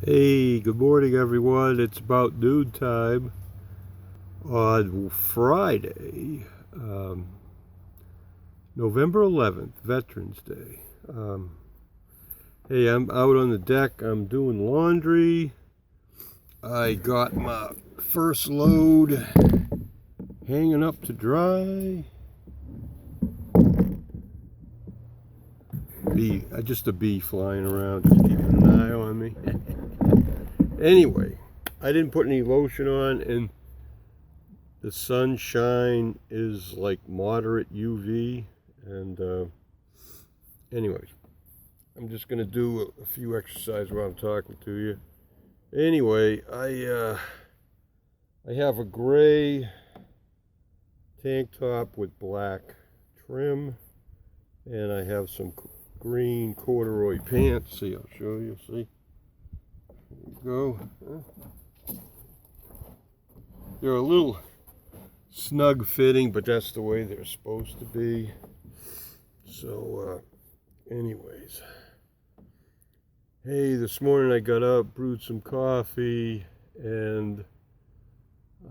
Hey, good morning, everyone. It's about noon time on Friday, November 11th, Veterans Day. Hey, I'm out on the deck. I'm doing laundry. I got my first load hanging up to dry. Just a bee flying around, just keeping an eye on me. Anyway, I didn't put any lotion on, and the sunshine is like moderate UV. And anyways, I'm just gonna do a few exercises while I'm talking to you. Anyway, I have a gray tank top with black trim, and I have some green corduroy pants. See, I'll show you. See, there you go. They're a little snug fitting, but that's the way they're supposed to be. So, anyways, hey, this morning I got up, brewed some coffee, and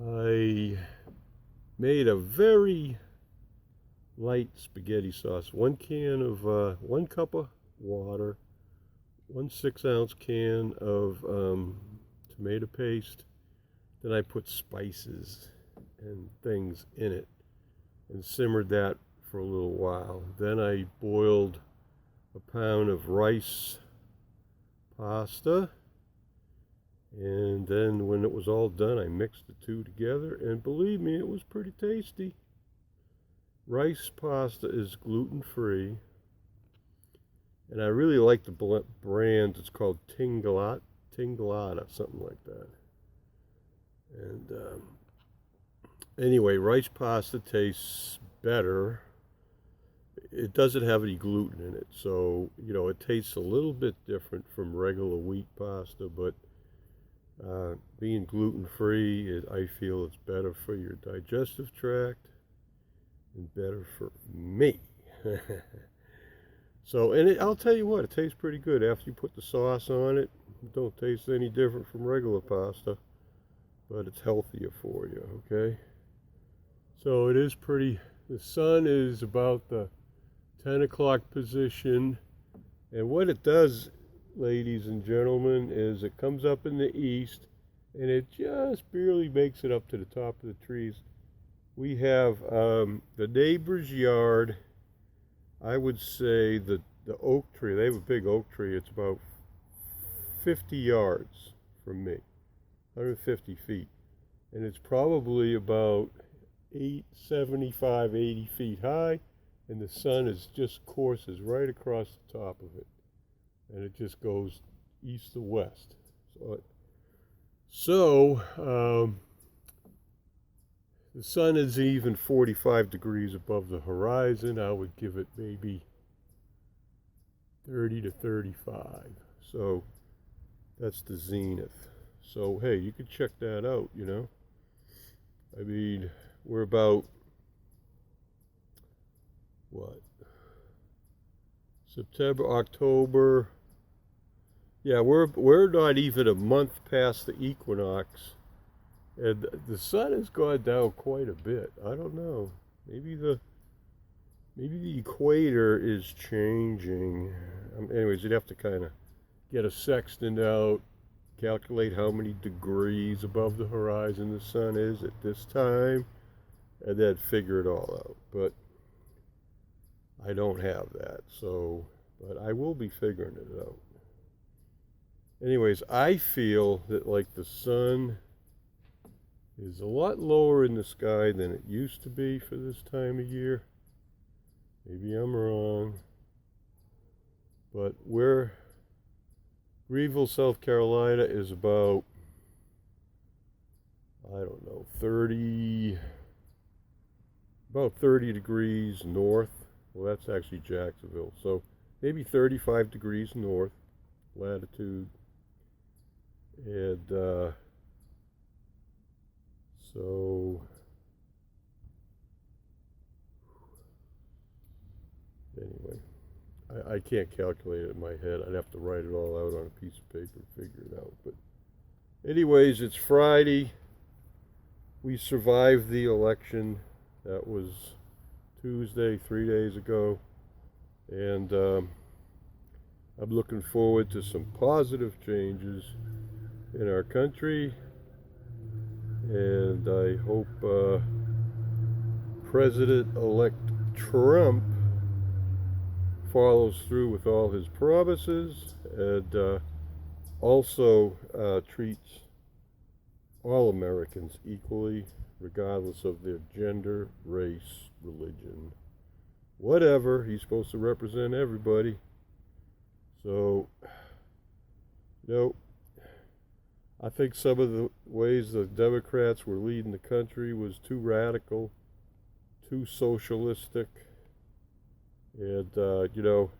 I made a very light spaghetti sauce. 1 cup of water, 1 6-ounce can of tomato paste. Then I put spices and things in it and simmered that for a little while. Then I boiled a pound of rice pasta, and then when it was all done, I mixed the two together, and believe me, it was pretty tasty. Rice pasta is gluten-free, and I really like the brand. It's called Tinglata, something like that. And anyway, rice pasta tastes better. It doesn't have any gluten in it, so it tastes a little bit different from regular wheat pasta, but being gluten-free, I feel it's better for your digestive tract and better for me. So, and I'll tell you what, it tastes pretty good after you put the sauce on it. It don't taste any different from regular pasta, but it's healthier for you, okay? So it is pretty, the sun is about the 10 o'clock position, and what it does, ladies and gentlemen, is it comes up in the east, and it just barely makes it up to the top of the trees. We have the neighbor's yard. I would say the oak tree, they have a big oak tree. It's about 50 yards from me, 150 feet. And it's probably about 75, 80 feet high. And the sun courses right across the top of it. And it just goes east to west. So the sun is even 45 degrees above the horizon. I would give it maybe 30 to 35. So that's the zenith. So, hey, you could check that out, I mean, we're about, September, October. Yeah, we're not even a month past the equinox. And the sun has gone down quite a bit. I don't know. Maybe the equator is changing. Anyways, you'd have to kind of get a sextant out, calculate how many degrees above the horizon the sun is at this time, and then figure it all out. But I don't have that, but I will be figuring it out. Anyways, I feel that like the sun is a lot lower in the sky than it used to be for this time of year. Maybe I'm wrong. But Greenville, South Carolina is about, 30 degrees north. Well, that's actually Jacksonville. So maybe 35 degrees north latitude. And so anyway, I can't calculate it in my head. I'd have to write it all out on a piece of paper and figure it out. But Anyways, it's Friday. We survived the election. That was Tuesday, 3 days ago. And I'm looking forward to some positive changes in our country. And I hope President-elect Trump follows through with all his promises and also treats all Americans equally, regardless of their gender, race, religion, whatever. He's supposed to represent everybody. So, I think some of the ways the Democrats were leading the country was too radical, too socialistic. And,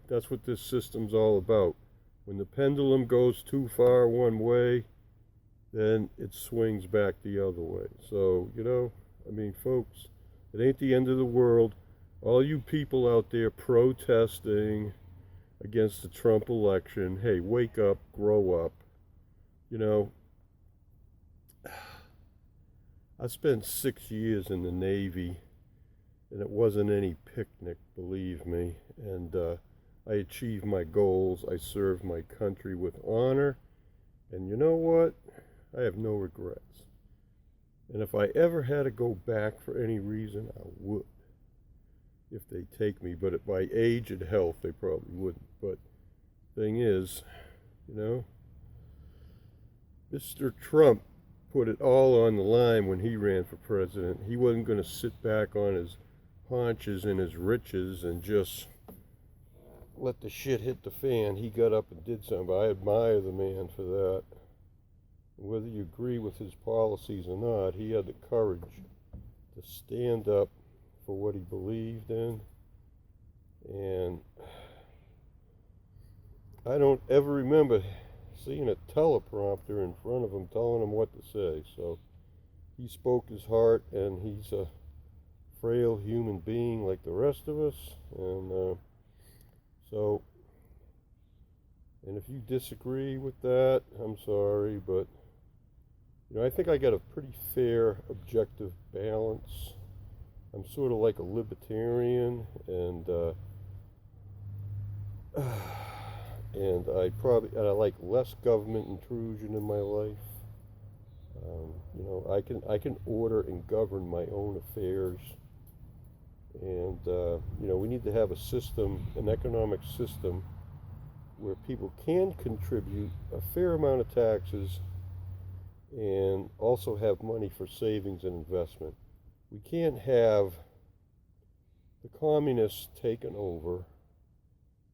that's what this system's all about. When the pendulum goes too far one way, then it swings back the other way. So, folks, it ain't the end of the world. All you people out there protesting against the Trump election, hey, wake up, grow up. I spent 6 years in the Navy, and it wasn't any picnic, believe me. And I achieved my goals. I served my country with honor. And you know what? I have no regrets. And if I ever had to go back for any reason, I would. If they take me. But at my age and health, they probably wouldn't. But thing is, Mr. Trump put it all on the line when he ran for president. He wasn't going to sit back on his haunches and his riches and just let the shit hit the fan. He got up and did something. I admire the man for that. Whether you agree with his policies or not, he had the courage to stand up for what he believed in. And I don't ever remember seeing a teleprompter in front of him telling him what to say. So he spoke his heart, and he's a frail human being like the rest of us. And if you disagree with that, I'm sorry, but I think I got a pretty fair, objective balance. I'm sort of like a libertarian, and I like less government intrusion in my life. I can order and govern my own affairs, and we need to have a system, an economic system, where people can contribute a fair amount of taxes and also have money for savings and investment. We can't have the communists taking over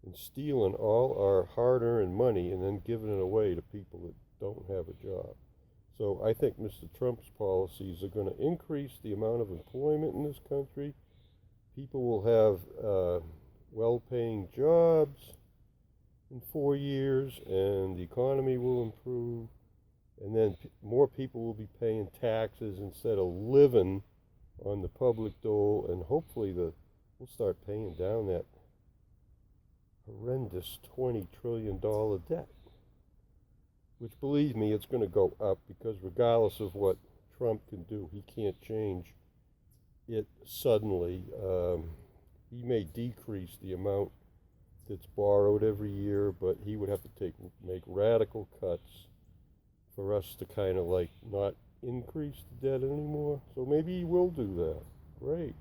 and stealing all our hard-earned money and then giving it away to people that don't have a job. So I think Mr. Trump's policies are going to increase the amount of employment in this country. People will have well-paying jobs in 4 years, and the economy will improve, and then more people will be paying taxes instead of living on the public dole, and hopefully we'll start paying down that horrendous $20 trillion debt, which, believe me, it's going to go up, because regardless of what Trump can do, he can't change it suddenly. He may decrease the amount that's borrowed every year, but he would have to make radical cuts for us to kind of like not increase the debt anymore. So maybe he will do that. Great.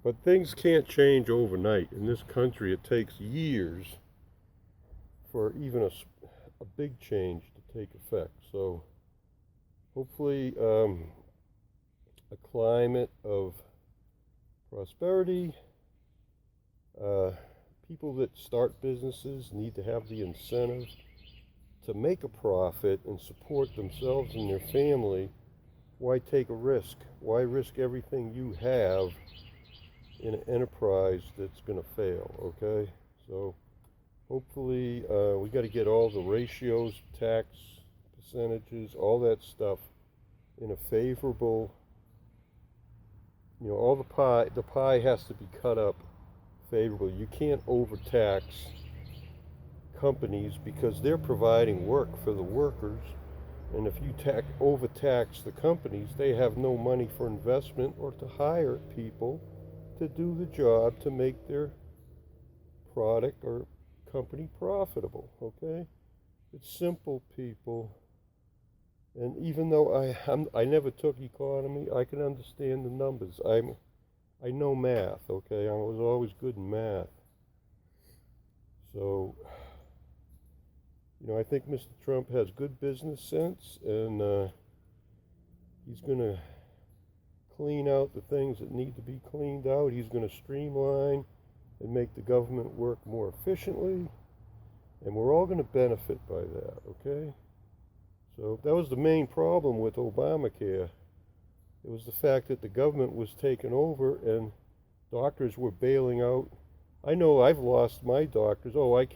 But things can't change overnight. In this country, it takes years for even a big change to take effect. So hopefully a climate of prosperity. People that start businesses need to have the incentive to make a profit and support themselves and their family. Why take a risk? Why risk everything you have in an enterprise that's going to fail, okay? So hopefully we got to get all the ratios, tax percentages, all that stuff in a favorable, all the pie has to be cut up favorably. You can't overtax companies, because they're providing work for the workers, And if you overtax the companies, they have no money for investment or to hire people to do the job to make their product or company profitable, okay? It's simple, people. And even though I never took economy, I can understand the numbers. I know math, okay? I was always good in math. So, I think Mr. Trump has good business sense, and he's going to clean out the things that need to be cleaned out. He's going to streamline and make the government work more efficiently, and we're all going to benefit by that, okay? So that was the main problem with Obamacare. It was the fact that the government was taken over and doctors were bailing out. I know I've lost my doctors. We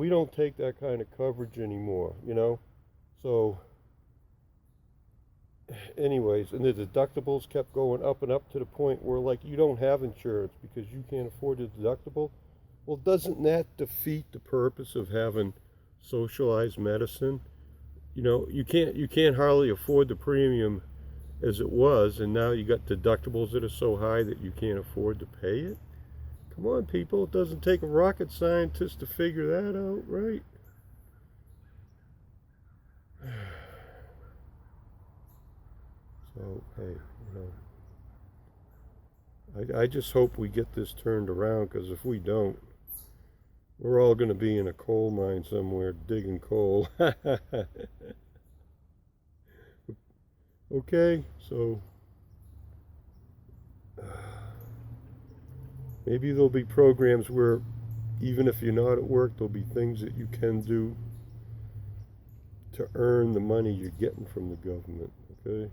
don't take that kind of coverage anymore, So anyways, and the deductibles kept going up and up to the point where, like, you don't have insurance because you can't afford the deductible. Well, doesn't that defeat the purpose of having socialized medicine? You can't hardly afford the premium as it was, and now you got deductibles that are so high that you can't afford to pay it. Come on, people, it doesn't take a rocket scientist to figure that out, right? So, hey, I just hope we get this turned around, because if we don't, we're all going to be in a coal mine somewhere digging coal. Okay, so maybe there'll be programs where even if you're not at work, there'll be things that you can do to earn the money you're getting from the government, okay?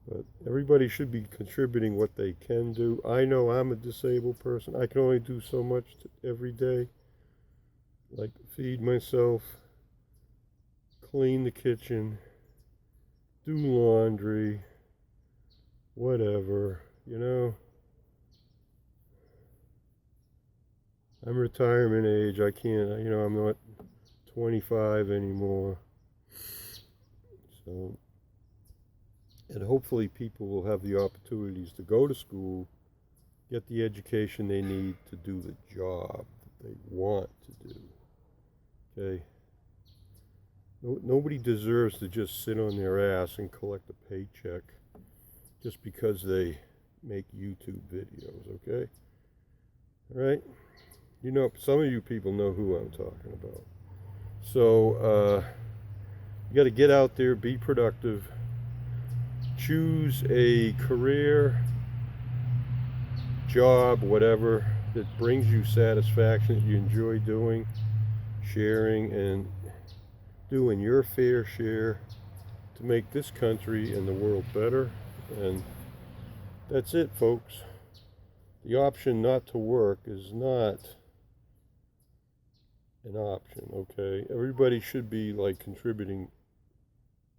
But everybody should be contributing what they can do. I know I'm a disabled person. I can only do so much every day, like feed myself, clean the kitchen, do laundry, whatever, I'm retirement age. I can't, I'm not 25 anymore. So, and hopefully people will have the opportunities to go to school, get the education they need to do the job that they want to do. Okay? Nobody deserves to just sit on their ass and collect a paycheck just because they make YouTube videos, okay? All right? Some of you people know who I'm talking about. So, you got to get out there, be productive, choose a career, job, whatever, that brings you satisfaction, that you enjoy doing, sharing, and doing your fair share to make this country and the world better. And that's it, folks. The option not to work is not an option, okay? Everybody should be, like, contributing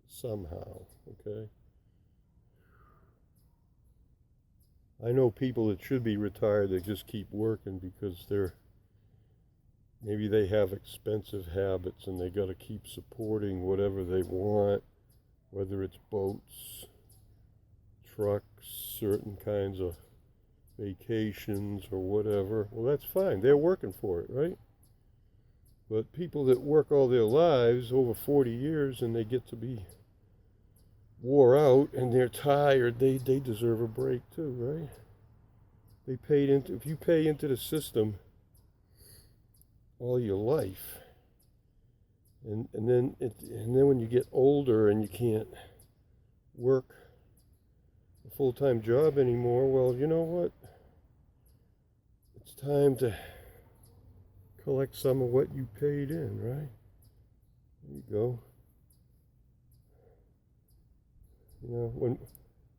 somehow, okay? I know people that should be retired that just keep working because maybe they have expensive habits and they got to keep supporting whatever they want, whether it's boats, trucks, certain kinds of vacations or whatever. Well, that's fine. They're working for it, right? But people that work all their lives, over 40 years, and they get to be wore out and they're tired, they deserve a break too, right? If you pay into the system all your life, and then when you get older and you can't work a full-time job anymore, well, you know what? It's time to collect some of what you paid in, right? There you go.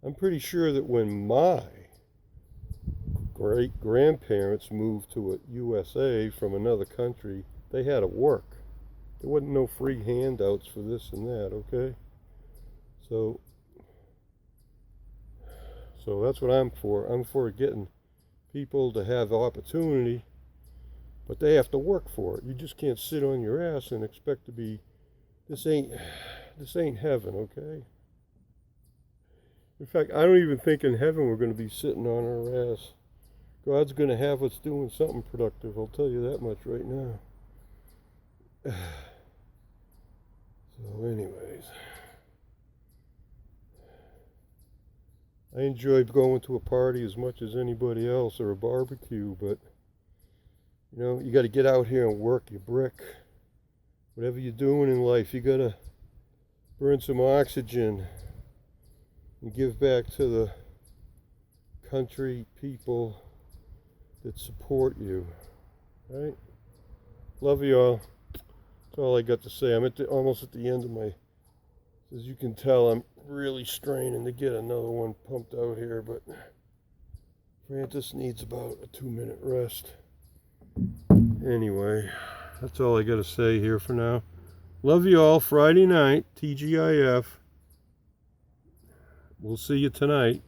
I'm pretty sure that when my great-grandparents moved to a USA from another country, they had to work. There wasn't no free handouts for this and that, okay? So that's what I'm for. I'm for getting people to have opportunity But they have to work for it. You just can't sit on your ass and expect to be, this ain't heaven, okay? In fact, I don't even think in heaven we're going to be sitting on our ass. God's going to have us doing something productive, I'll tell you that much right now. So anyways, I enjoyed going to a party as much as anybody else, or a barbecue, but you know, you got to get out here and work your brick. Whatever you're doing in life, you got to burn some oxygen and give back to the country, people that support you, right? Love you all. That's all I got to say. I'm almost at the end of my, as you can tell, I'm really straining to get another one pumped out here, but Fran-Sez needs about a 2-minute rest. Anyway, that's all I got to say here for now. Love you all. Friday night, TGIF. We'll see you tonight.